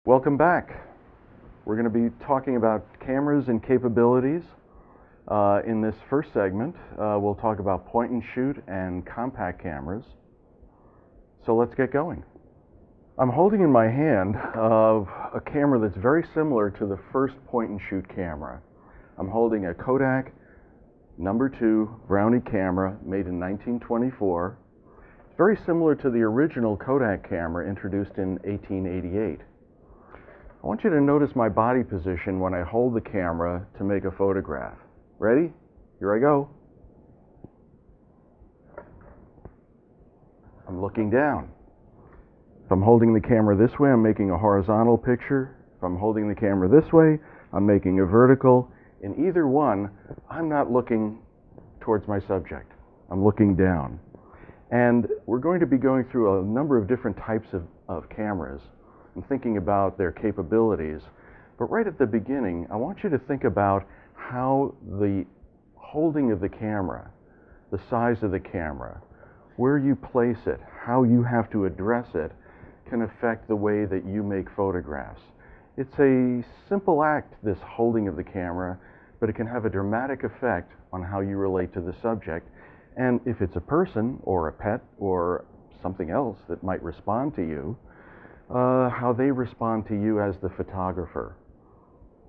Welcome back. We're going to be talking about cameras and capabilities. In this first segment, we'll talk about point and shoot and compact cameras. So let's get going. I'm holding in my hand a camera that's very similar to the first point and shoot camera. I'm holding a Kodak #2 Brownie camera made in 1924. It's very similar to the original Kodak camera introduced in 1888. I want you to notice my body position when I hold the camera to make a photograph. Ready? Here I go. I'm looking down. If I'm holding the camera this way, I'm making a horizontal picture. If I'm holding the camera this way, I'm making a vertical. In either one, I'm not looking towards my subject. I'm looking down. And we're going to be going through a number of different types of cameras and thinking about their capabilities. But right at the beginning, I want you to think about how the holding of the camera, the size of the camera, where you place it, how you have to address it, can affect the way that you make photographs. It's a simple act, this holding of the camera, but it can have a dramatic effect on how you relate to the subject. And if it's a person or a pet or something else that might respond to you, how they respond to you as the photographer.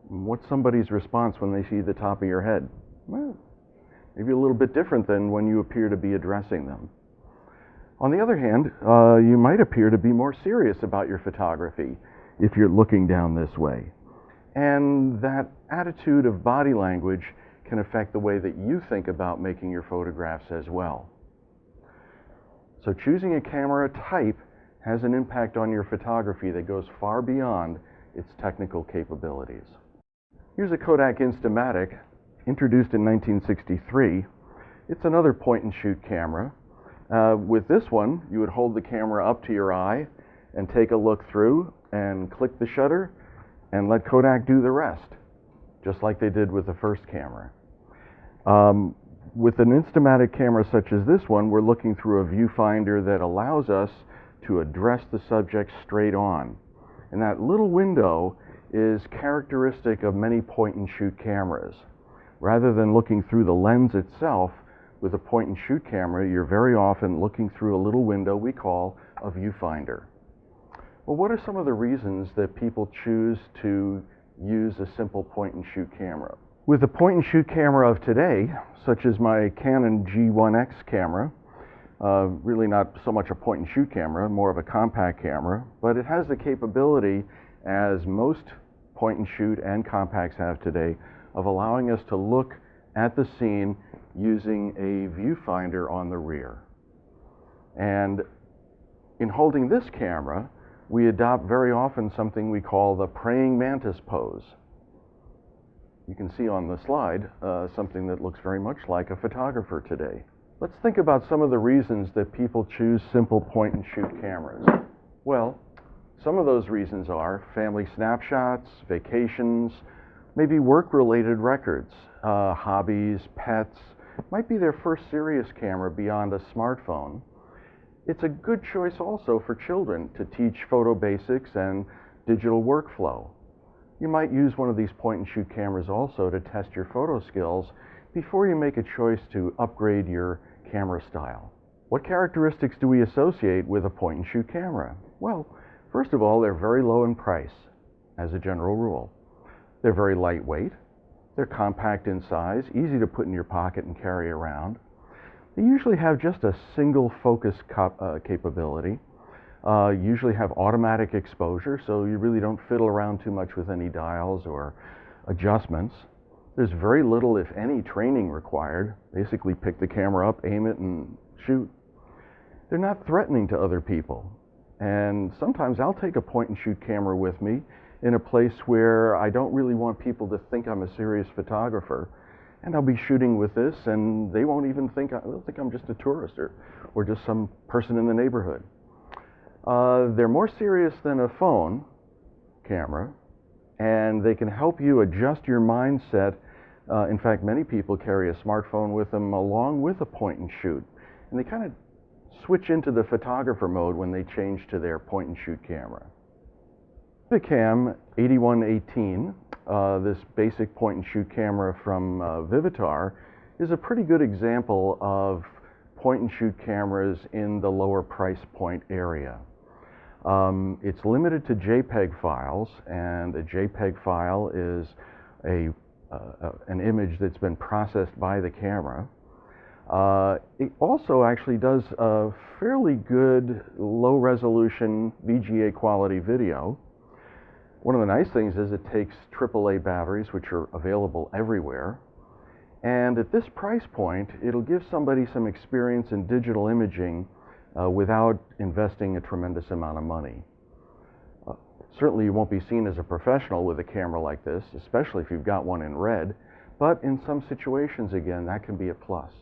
What's somebody's response when they see the top of your head? Well, maybe a little bit different than when you appear to be addressing them. On the other hand, you might appear to be more serious about your photography if you're looking down this way. And that attitude of body language can affect the way that you think about making your photographs as well. So choosing a camera type has an impact on your photography that goes far beyond its technical capabilities. Here's a Kodak Instamatic, introduced in 1963. It's another point and shoot camera. With this one, you would hold the camera up to your eye and take a look through and click the shutter and let Kodak do the rest, just like they did with the first camera. With an Instamatic camera such as this one, we're looking through a viewfinder that allows us to address the subject straight on. And that little window is characteristic of many point and shoot cameras. Rather than looking through the lens itself, with a point and shoot camera, you're very often looking through a little window we call a viewfinder. Well, what are some of the reasons that people choose to use a simple point and shoot camera? With the point and shoot camera of today, such as my Canon G1X camera, really not so much a point and shoot camera, more of a compact camera, but it has the capability, as most point and shoot and compacts have today, of allowing us to look at the scene using a viewfinder on the rear. And in holding this camera, we adopt very often something we call the praying mantis pose. You can see on the slide something that looks very much like a photographer today. Let's think about some of the reasons that people choose simple point and shoot cameras. Well, some of those reasons are family snapshots, vacations, maybe work-related records, hobbies, pets. Might be their first serious camera beyond a smartphone. It's a good choice also for children to teach photo basics and digital workflow. You might use one of these point and shoot cameras also to test your photo skills before you make a choice to upgrade your camera style. What characteristics do we associate with a point and shoot camera? Well, first of all, they're very low in price, as a general rule. They're very lightweight. They're compact in size, easy to put in your pocket and carry around. They usually have just a single focus capability. Usually have automatic exposure, so you really don't fiddle around too much with any dials or adjustments. There's very little, if any, training required. Basically pick the camera up, aim it, and shoot. They're not threatening to other people. And sometimes I'll take a point and shoot camera with me in a place where I don't really want people to think I'm a serious photographer. And I'll be shooting with this, and they won't even think, they'll think I'm just a tourist or just some person in the neighborhood. They're more serious than a phone camera, and they can help you adjust your mindset In fact, many people carry a smartphone with them along with a point and shoot, and they kind of switch into the photographer mode when they change to their point and shoot camera. Vivicam 8118, this basic point and shoot camera from Vivitar, is a pretty good example of point and shoot cameras in the lower price point area. It's limited to JPEG files, and a JPEG file is an image that's been processed by the camera. It also actually does a fairly good low resolution VGA quality video. One of the nice things is it takes AAA batteries, which are available everywhere. And at this price point, it'll give somebody some experience in digital imaging without investing a tremendous amount of money. Certainly you won't be seen as a professional with a camera like this, especially if you've got one in red, but in some situations, again, that can be a plus.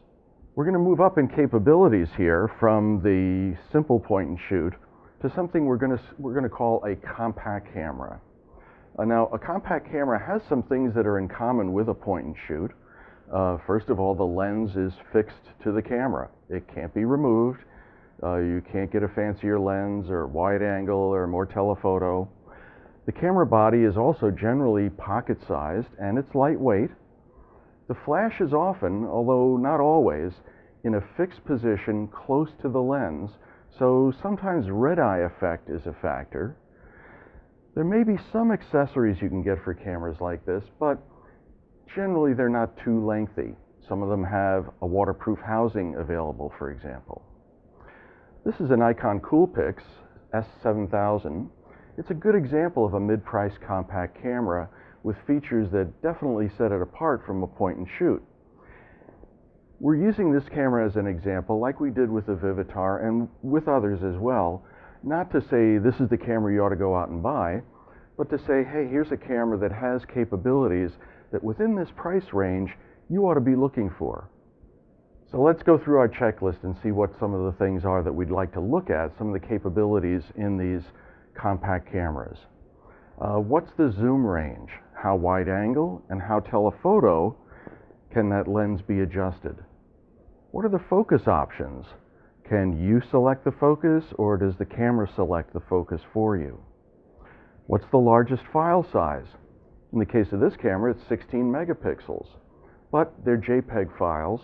We're going to move up in capabilities here from the simple point and shoot to something we're going to call a compact camera. Now, a compact camera has some things that are in common with a point and shoot. First of all, the lens is fixed to the camera. It can't be removed. You can't get a fancier lens or wide angle or more telephoto. The camera body is also generally pocket-sized, and it's lightweight. The flash is often, although not always, in a fixed position close to the lens, so sometimes red-eye effect is a factor. There may be some accessories you can get for cameras like this, but generally they're not too lengthy. Some of them have a waterproof housing available, for example. This is a Nikon Coolpix S7000. It's a good example of a mid-price compact camera with features that definitely set it apart from a point and shoot. We're using this camera as an example, like we did with the Vivitar and with others as well, not to say this is the camera you ought to go out and buy, but to say, hey, here's a camera that has capabilities that within this price range you ought to be looking for. So let's go through our checklist and see what some of the things are that we'd like to look at, some of the capabilities in these compact cameras. What's the zoom range? How wide angle and how telephoto can that lens be adjusted? What are the focus options? Can you select the focus, or does the camera select the focus for you? What's the largest file size? In the case of this camera, it's 16 megapixels, but they're JPEG files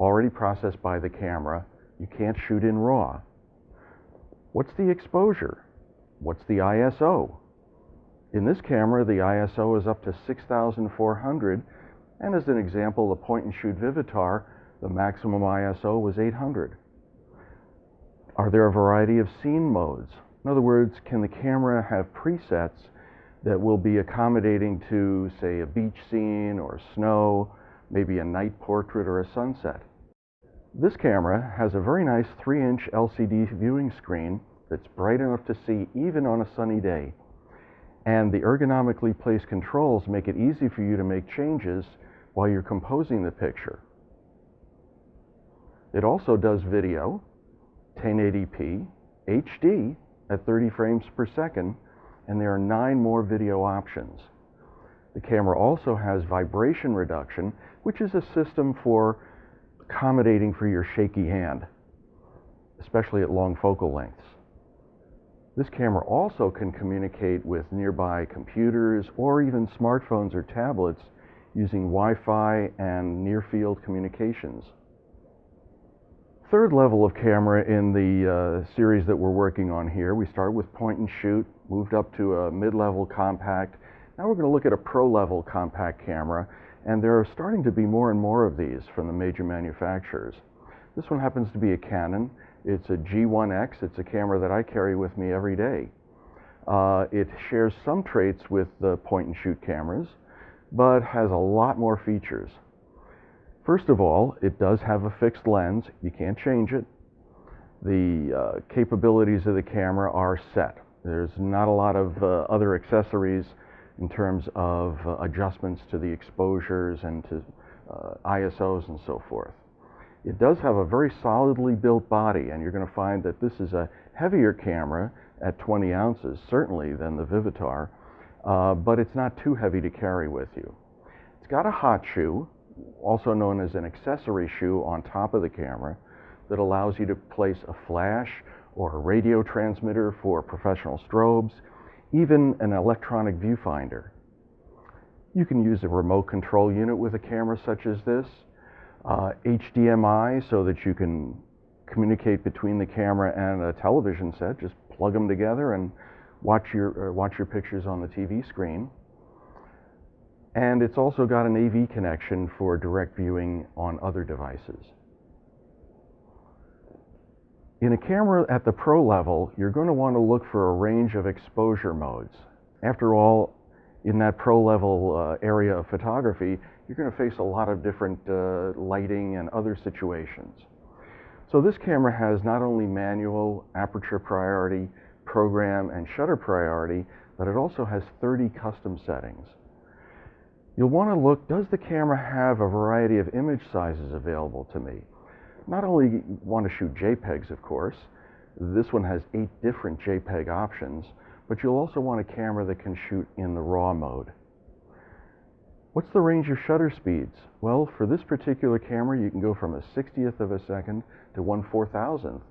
already processed by the camera. You can't shoot in RAW. What's the exposure? What's the ISO? In this camera, the ISO is up to 6,400, and as an example, the point and shoot Vivitar, the maximum ISO was 800. Are there a variety of scene modes? In other words, can the camera have presets that will be accommodating to, say, a beach scene or snow, maybe a night portrait or a sunset? This camera has a very nice 3-inch LCD viewing screen that's bright enough to see even on a sunny day. And the ergonomically placed controls make it easy for you to make changes while you're composing the picture. It also does video, 1080p, HD at 30 frames per second, and there are 9 more video options. The camera also has vibration reduction, which is a system for accommodating for your shaky hand, especially at long focal lengths. This camera also can communicate with nearby computers or even smartphones or tablets using Wi-Fi and near-field communications. Third level of camera in the series that we're working on here. We start with point and shoot, moved up to a mid-level compact. Now we're going to look at a pro-level compact camera, and there are starting to be more and more of these from the major manufacturers. This one happens to be a Canon. It's a G1X. It's a camera that I carry with me every day. It shares some traits with the point and shoot cameras, but has a lot more features. First of all, it does have a fixed lens. You can't change it. The capabilities of the camera are set. There's not a lot of other accessories in terms of adjustments to the exposures and to ISOs and so forth. It does have a very solidly built body, and you're going to find that this is a heavier camera at 20 ounces, certainly, than the Vivitar, but it's not too heavy to carry with you. It's got a hot shoe, also known as an accessory shoe, on top of the camera that allows you to place a flash or a radio transmitter for professional strobes, even an electronic viewfinder. You can use a remote control unit with a camera such as this, HDMI so that you can communicate between the camera and a television set. Just plug them together and watch your pictures on the TV screen. And it's also got an AV connection for direct viewing on other devices. In a camera at the pro level, you're going to want to look for a range of exposure modes. After all, in that pro level area of photography, you're going to face a lot of different lighting and other situations. So this camera has not only manual, aperture priority, program, and shutter priority, but it also has 30 custom settings. You'll want to look, does the camera have a variety of image sizes available to me? Not only want to shoot JPEGs, of course. This one has 8 different JPEG options, but you'll also want a camera that can shoot in the RAW mode. What's the range of shutter speeds? Well, for this particular camera, you can go from a 60th of a second to 1/4000th,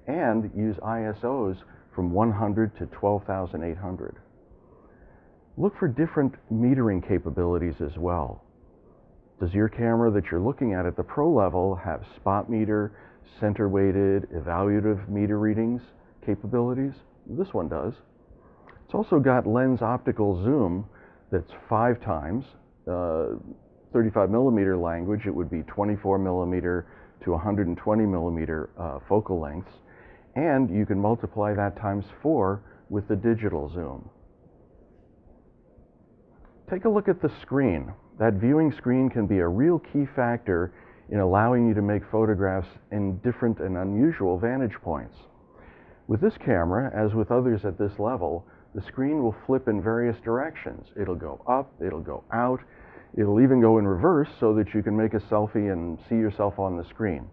and use ISOs from 100 to 12,800. Look for different metering capabilities as well. Does your camera that you're looking at the pro level have spot meter, center weighted, evaluative meter readings capabilities? This one does. It's also got lens optical zoom that's 5 times. 35 millimeter language, it would be 24 millimeter to 120 millimeter focal lengths. And you can multiply that times 4 with the digital zoom. Take a look at the screen. That viewing screen can be a real key factor in allowing you to make photographs in different and unusual vantage points. With this camera, as with others at this level, the screen will flip in various directions. It'll go up, it'll go out, it'll even go in reverse so that you can make a selfie and see yourself on the screen.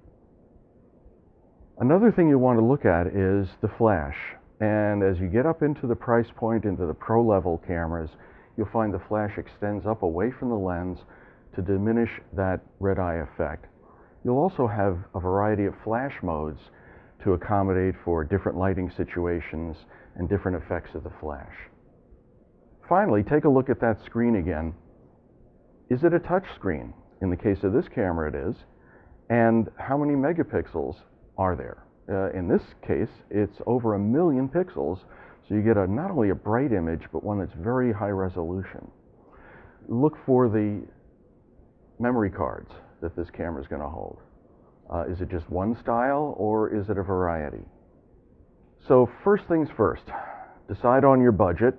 Another thing you want to look at is the flash. And as you get up into the price point, into the pro level cameras, you'll find the flash extends up away from the lens to diminish that red eye effect. You'll also have a variety of flash modes to accommodate for different lighting situations and different effects of the flash. Finally, take a look at that screen again. Is it a touch screen? In the case of this camera, it is. And how many megapixels are there? In this case, it's over 1 million pixels, so you get not only a bright image, but one that's very high resolution. Look for the memory cards that this camera is going to hold. Is it just one style, or is it a variety? So first things first, decide on your budget,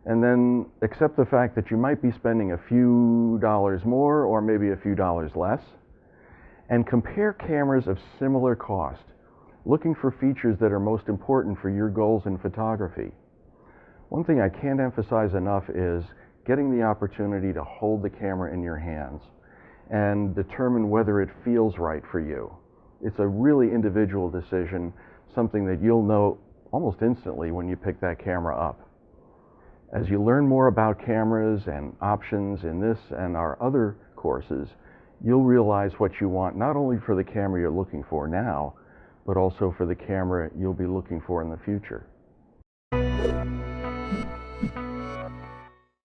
and then accept the fact that you might be spending a few dollars more or maybe a few dollars less, and compare cameras of similar cost, looking for features that are most important for your goals in photography. One thing I can't emphasize enough is getting the opportunity to hold the camera in your hands and determine whether it feels right for you. It's a really individual decision, something that you'll know almost instantly when you pick that camera up. As you learn more about cameras and options in this and our other courses, you'll realize what you want not only for the camera you're looking for now, but also for the camera you'll be looking for in the future.